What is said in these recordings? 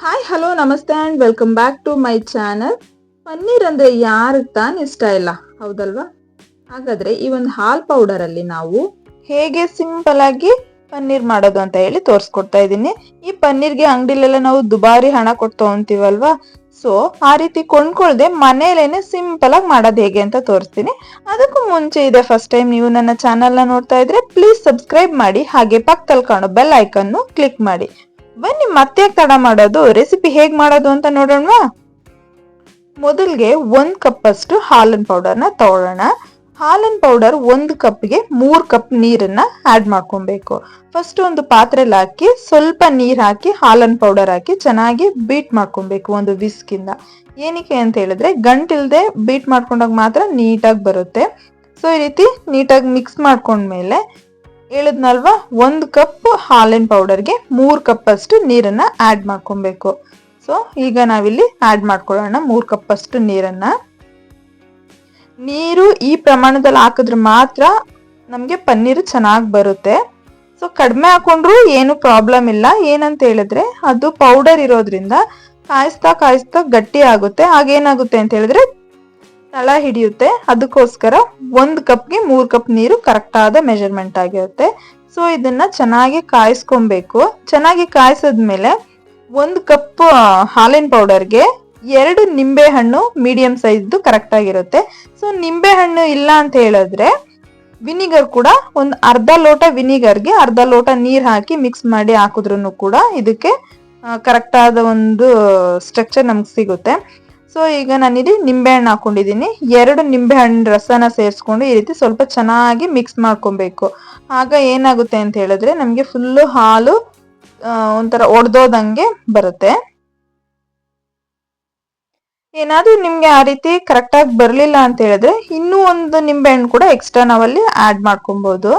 Hi hello ನಮಸ್ತೆ and welcome back to my channel. Paneer ಅಂದರೆ ಯಾರಿಗೆ ತಾನು ಇಷ್ಟ ಇಲ್ಲ, ಹೌದಲ್ವಾ? ಹಾಗಾದರೆ ಈ ಒಂದು ಹಾಲ್ ಪೌಡರಲ್ಲಿ ನಾವು ಹೇಗೆ ಸಿಂಪಲ್ ಆಗಿ ಪನ್ನೀರ್ ಮಾಡೋದು ಅಂತ ಹೇಳಿ ತೋರಿಸ್ಕೊಡ್ತಾ ಇದ್ದೀನಿ. ಈ ಪನ್ನೀರ್ಗೆ ಅಂಗಡಿಲೆಲ್ಲ ನಾವು ದುಬಾರಿ ಹಣ ಕೊಟ್ಟು ತೊಗೊತೀವಲ್ವಾ, ಸೊ ಆ ರೀತಿ ಕೊಂಡ್ಕೊಳ್ದೆ ಮನೇಲೇನೆ ಸಿಂಪಲ್ ಆಗಿ ಮಾಡೋದು ಹೇಗೆ ಅಂತ ತೋರಿಸ್ತೀನಿ. ಅದಕ್ಕೂ ಮುಂಚೆ ಇದೆ ಫಸ್ಟ್ ಟೈಮ್ ನೀವು ನನ್ನ ಚಾನಲ್ನ ನೋಡ್ತಾ ಇದ್ರೆ ಪ್ಲೀಸ್ ಸಬ್ಸ್ಕ್ರೈಬ್ ಮಾಡಿ, ಹಾಗೆ ಪಕ್ಕದಲ್ಲಿ ಕಾಣೋ ಬೆಲ್ ಐಕನ್ನು ಕ್ಲಿಕ್ ಮಾಡಿ. ಬನ್ನಿ ಮತ್ತೆ ತಡ ಮಾಡೋದು, ರೆಸಿಪಿ ಹೇಗ್ ಮಾಡೋದು ಅಂತ ನೋಡೋಣವಾ? ಮೊದಲಿಗೆ 1 ಕಪ್ ಅಷ್ಟು ಹಾಲಿನ ಪೌಡರ್ನ ತಗೊಳ್ಳೋಣ. ಹಾಲಿನ ಪೌಡರ್ 1 ಕಪ್ಗೆ 3 ಕಪ್ ನೀರನ್ನ ಆಡ್ ಮಾಡ್ಕೊಬೇಕು. ಫಸ್ಟ್ ಒಂದು ಪಾತ್ರೆಯಲ್ಲಿ ಹಾಕಿ ಸ್ವಲ್ಪ ನೀರ್ ಹಾಕಿ ಹಾಲಿನ ಪೌಡರ್ ಹಾಕಿ ಚೆನ್ನಾಗಿ ಬೀಟ್ ಮಾಡ್ಕೊಬೇಕು ಒಂದು ವಿಸ್ಕ್ ಇಂದ. ಏನಕ್ಕೆ ಅಂತ ಹೇಳಿದ್ರೆ ಗಂಟಿಲ್ದೆ ಬೀಟ್ ಮಾಡ್ಕೊಂಡಾಗ ಮಾತ್ರ ನೀಟಾಗಿ ಬರುತ್ತೆ. ಸೊ ಈ ರೀತಿ ನೀಟಾಗಿ ಮಿಕ್ಸ್ ಮಾಡ್ಕೊಂಡ್ಮೇಲೆ ಹೇಳಿದ್ನಲ್ವಾ, 1 ಕಪ್ ಹಾಲಿನ ಪೌಡರ್ಗೆ 3 ಕಪ್ ಅಷ್ಟು ನೀರನ್ನ ಆಡ್ ಮಾಡ್ಕೊಬೇಕು. ಸೊ ಈಗ ನಾವಿಲ್ಲಿ ಆಡ್ ಮಾಡ್ಕೊಳ್ಳೋಣ 3 ಕಪ್ ಅಷ್ಟು ನೀರನ್ನ. ನೀರು ಈ ಪ್ರಮಾಣದಲ್ಲಿ ಹಾಕಿದ್ರೆ ಮಾತ್ರ ನಮ್ಗೆ ಪನ್ನೀರ್ ಚೆನ್ನಾಗಿ ಬರುತ್ತೆ. ಸೊ ಕಡಿಮೆ ಹಾಕೊಂಡ್ರು ಏನು ಪ್ರಾಬ್ಲಮ್ ಇಲ್ಲ. ಏನಂತ ಹೇಳಿದ್ರೆ ಅದು ಪೌಡರ್ ಇರೋದ್ರಿಂದ ಕಾಯಿಸ್ತಾ ಕಾಯಿಸ್ತಾ ಗಟ್ಟಿ ಆಗುತ್ತೆ. ಆಗೇನಾಗುತ್ತೆ ಅಂತ ಹೇಳಿದ್ರೆ ತಳ ಹಿಡಿಯುತ್ತೆ. ಅದಕ್ಕೋಸ್ಕರ 1 ಕಪ್ಗೆ 3 ಕಪ್ ನೀರು ಕರೆಕ್ಟ್ ಆದ ಮೆಜರ್ಮೆಂಟ್ ಆಗಿರುತ್ತೆ. ಸೊ ಇದನ್ನ ಚೆನ್ನಾಗಿ ಕಾಯಿಸ್ಕೊಬೇಕು. ಚೆನ್ನಾಗಿ ಕಾಯಿಸಿದ್ಮೇಲೆ 1 ಕಪ್ ಹಾಲಿನ ಪೌಡರ್ಗೆ 2 ನಿಂಬೆ ಹಣ್ಣು ಮೀಡಿಯಂ ಸೈಜ್ದು ಕರೆಕ್ಟ್ ಆಗಿರುತ್ತೆ. ಸೊ ನಿಂಬೆ ಹಣ್ಣು ಇಲ್ಲ ಅಂತ ಹೇಳಿದ್ರೆ ವಿನಿಗರ್ ಕೂಡ ಒಂದು ಅರ್ಧ ಲೋಟ ವಿನಿಗರ್ಗೆ ಅರ್ಧ ಲೋಟ ನೀರ್ ಹಾಕಿ ಮಿಕ್ಸ್ ಮಾಡಿ ಹಾಕಿದ್ರು ಕೂಡ ಇದಕ್ಕೆ ಕರೆಕ್ಟ್ ಆದ ಒಂದು ಸ್ಟ್ರಕ್ಚರ್ ನಮ್ಗೆ ಸಿಗುತ್ತೆ. ಸೊ ಈಗ ನಾನಿಲ್ಲಿ ನಿಂಬೆ ಹಣ್ಣು ಹಾಕೊಂಡಿದ್ದೀನಿ. 2 ನಿಂಬೆ ಹಣ್ಣು ರಸನ ಸೇರಿಸ್ಕೊಂಡು ಈ ರೀತಿ ಸ್ವಲ್ಪ ಚೆನ್ನಾಗಿ ಮಿಕ್ಸ್ ಮಾಡ್ಕೊಬೇಕು. ಆಗ ಏನಾಗುತ್ತೆ ಅಂತ ಹೇಳಿದ್ರೆ ನಮ್ಗೆ ಫುಲ್ಲು ಹಾಲು ಒಂಥರ ಒಡೆದೋದಂಗೆ ಬರುತ್ತೆ. ಏನಾದ್ರೂ ನಿಮ್ಗೆ ಆ ರೀತಿ ಕರೆಕ್ಟ್ ಆಗಿ ಬರ್ಲಿಲ್ಲ ಅಂತ ಹೇಳಿದ್ರೆ ಇನ್ನೂ ಒಂದು ನಿಂಬೆ ಹಣ್ಣು ಕೂಡ ಎಕ್ಸ್ಟ್ರಾ ನಾವಲ್ಲಿ ಆಡ್ ಮಾಡ್ಕೊಬಹುದು.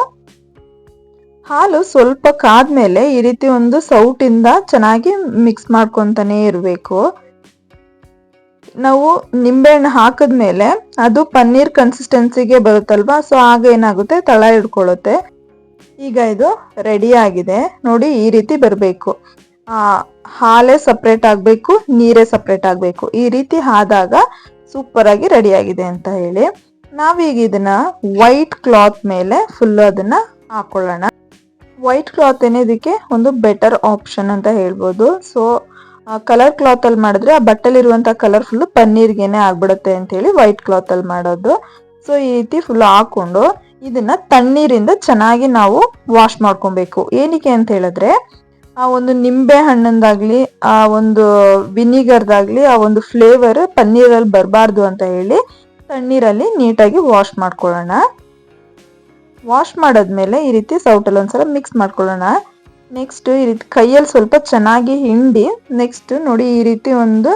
ಹಾಲು ಸ್ವಲ್ಪ ಕಾದ್ಮೇಲೆ ಈ ರೀತಿ ಒಂದು ಸೌಟಿಂದ ಚೆನ್ನಾಗಿ ಮಿಕ್ಸ್ ಮಾಡ್ಕೊಂತಾನೆ ಇರಬೇಕು. ನಾವು ನಿಂಬೆಹಣ್ಣು ಹಾಕಿದ್ಮೇಲೆ ಅದು ಪನ್ನೀರ್ ಕನ್ಸಿಸ್ಟೆನ್ಸಿಗೆ ಬರುತ್ತಲ್ವಾ, ಸೊ ಆಗ ಏನಾಗುತ್ತೆ ತಳ ಹಿಡ್ಕೊಳ್ಳುತ್ತೆ. ಈಗ ಇದು ರೆಡಿ ಆಗಿದೆ ನೋಡಿ, ಈ ರೀತಿ ಬರಬೇಕು. ಹಾಲೇ ಸಪ್ರೇಟ್ ಆಗಬೇಕು, ನೀರೇ ಸಪ್ರೇಟ್ ಆಗಬೇಕು. ಈ ರೀತಿ ಆದಾಗ ಸೂಪರ್ ಆಗಿ ರೆಡಿ ಆಗಿದೆ ಅಂತ ಹೇಳಿ ನಾವೀಗ ಇದನ್ನ ವೈಟ್ ಕ್ಲಾತ್ ಮೇಲೆ ಫುಲ್ ಅದನ್ನ ಹಾಕೊಳ್ಳೋಣ. ವೈಟ್ ಕ್ಲಾತ್ ಇದಕ್ಕೆ ಒಂದು ಬೆಟರ್ ಆಪ್ಷನ್ ಅಂತ ಹೇಳ್ಬೋದು. ಸೊ ಕಲರ್ ಕ್ಲಾತ್ ಅಲ್ಲಿ ಮಾಡಿದ್ರೆ ಆ ಬಟ್ಟೆಲಿರುವಂತ ಕಲರ್ ಫುಲ್ ಪನ್ನೀರ್ಗೆನೆ ಆಗ್ಬಿಡುತ್ತೆ ಅಂತ ಹೇಳಿ ವೈಟ್ ಕ್ಲಾತ್ ಅಲ್ಲಿ ಮಾಡೋದು. ಸೊ ಈ ರೀತಿ ಫುಲ್ ಹಾಕೊಂಡು ಇದನ್ನ ತಣ್ಣೀರಿಂದ ಚೆನ್ನಾಗಿ ನಾವು ವಾಶ್ ಮಾಡ್ಕೊಬೇಕು. ಏನಕ್ಕೆ ಅಂತ ಹೇಳಿದ್ರೆ ಆ ಒಂದು ನಿಂಬೆ ಹಣ್ಣಿಂದಾಗ್ಲಿ ಆ ಒಂದು ವಿನಿಗರ್ದಾಗ್ಲಿ ಆ ಒಂದು ಫ್ಲೇವರ್ ಪನ್ನೀರಲ್ಲಿ ಬರಬಾರ್ದು ಅಂತ ಹೇಳಿ ತಣ್ಣೀರಲ್ಲಿ ನೀಟಾಗಿ ವಾಶ್ ಮಾಡ್ಕೊಳ್ಳೋಣ. ವಾಶ್ ಮಾಡಾದ್ಮೇಲೆ ಈ ರೀತಿ ಸೌಟಲ್ಲಿ ಒಂದ್ಸಲ ಮಿಕ್ಸ್ ಮಾಡ್ಕೊಳ್ಳೋಣ. ನೆಕ್ಸ್ಟ್ ಈ ರೀತಿ ಕೈಯಲ್ಲಿ ಸ್ವಲ್ಪ ಚೆನ್ನಾಗಿ ಹಿಂಡಿ ನೆಕ್ಸ್ಟ್ ನೋಡಿ ಈ ರೀತಿ ಒಂದು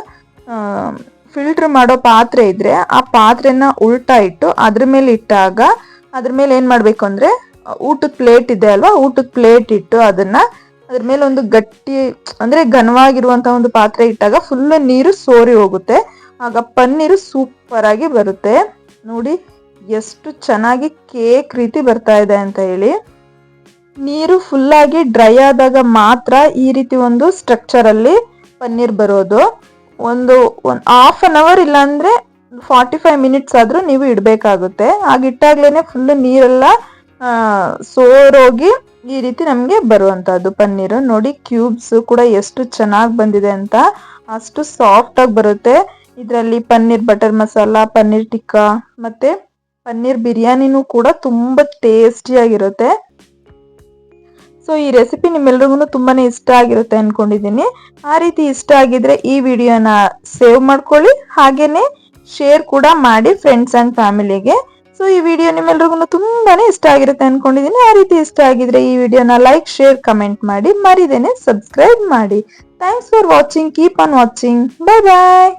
ಫಿಲ್ಟರ್ ಮಾಡೋ ಪಾತ್ರೆ ಇದ್ರೆ ಆ ಪಾತ್ರೆನ ಉಲ್ಟಾ ಇಟ್ಟು ಅದ್ರ ಮೇಲೆ ಇಟ್ಟಾಗ ಅದ್ರ ಮೇಲೆ ಏನ್ ಮಾಡ್ಬೇಕು ಅಂದ್ರೆ ಊಟದ ಪ್ಲೇಟ್ ಇದೆ ಅಲ್ವಾ, ಊಟದ ಪ್ಲೇಟ್ ಇಟ್ಟು ಅದನ್ನ ಅದ್ರ ಮೇಲೆ ಒಂದು ಗಟ್ಟಿ ಅಂದ್ರೆ ಘನವಾಗಿರುವಂತ ಒಂದು ಪಾತ್ರೆ ಇಟ್ಟಾಗ ಫುಲ್ ನೀರು ಸೋರಿ ಹೋಗುತ್ತೆ. ಆಗ ಪನ್ನೀರು ಸೂಪರ್ ಆಗಿ ಬರುತ್ತೆ. ನೋಡಿ ಎಷ್ಟು ಚೆನ್ನಾಗಿ ಕೇಕ್ ರೀತಿ ಬರ್ತಾ ಇದೆ ಅಂತ ಹೇಳಿ. ನೀರು ಫುಲ್ ಆಗಿ ಡ್ರೈ ಆದಾಗ ಮಾತ್ರ ಈ ರೀತಿ ಒಂದು ಸ್ಟ್ರಕ್ಚರ್ ಅಲ್ಲಿ ಪನ್ನೀರ್ ಬರೋದು. ಒಂದು ಹಾಫ್ ಅನ್ ಅವರ್ ಇಲ್ಲಾಂದ್ರೆ 45 ಮಿನಿಟ್ಸ್ ಆದ್ರೂ ನೀವು ಇಡಬೇಕಾಗುತ್ತೆ. ಆಗಿಟ್ಟಾಗ್ಲೇನೆ ಫುಲ್ ನೀರೆಲ್ಲ ಸೋರೋಗಿ ಈ ರೀತಿ ನಮ್ಗೆ ಬರುವಂತದ್ದು ಪನ್ನೀರು. ನೋಡಿ ಕ್ಯೂಬ್ಸ್ ಕೂಡ ಎಷ್ಟು ಚೆನ್ನಾಗಿ ಬಂದಿದೆ ಅಂತ, ಅಷ್ಟು ಸಾಫ್ಟ್ ಆಗಿ ಬರುತ್ತೆ. ಇದರಲ್ಲಿ ಪನ್ನೀರ್ ಬಟರ್ ಮಸಾಲ, ಪನ್ನೀರ್ ಟಿಕ್ಕಾ ಮತ್ತೆ ಪನ್ನೀರ್ ಬಿರಿಯಾನಿನೂ ಕೂಡ ತುಂಬಾ ಟೇಸ್ಟಿ ಆಗಿರುತ್ತೆ. ಸೊ ಈ ರೆಸಿಪಿ ನಿಮ್ಮೆಲ್ರಿಗೂ ತುಂಬಾನೇ ಇಷ್ಟ ಆಗಿರುತ್ತೆ ಅನ್ಕೊಂಡಿದ್ದೀನಿ. ಆ ರೀತಿ ಇಷ್ಟ ಆಗಿದ್ರೆ ಈ ವಿಡಿಯೋನ ಸೇವ್ ಮಾಡ್ಕೊಳ್ಳಿ, ಹಾಗೇನೆ ಶೇರ್ ಕೂಡ ಮಾಡಿ ಫ್ರೆಂಡ್ಸ್ ಅಂಡ್ ಫ್ಯಾಮಿಲಿಗೆ. ಸೊ ಈ ವಿಡಿಯೋ ನಿಮ್ಮೆಲ್ರಿಗೂ ತುಂಬಾನೇ ಇಷ್ಟ ಆಗಿರುತ್ತೆ ಅನ್ಕೊಂಡಿದ್ದೀನಿ. ಆ ರೀತಿ ಇಷ್ಟ ಆಗಿದ್ರೆ ಈ ವಿಡಿಯೋನ ಲೈಕ್, ಶೇರ್, ಕಮೆಂಟ್ ಮಾಡಿ, ಮರಿದೇನೆ ಸಬ್ಸ್ಕ್ರೈಬ್ ಮಾಡಿ. Thanks for watching. Keep on watching. Bye bye.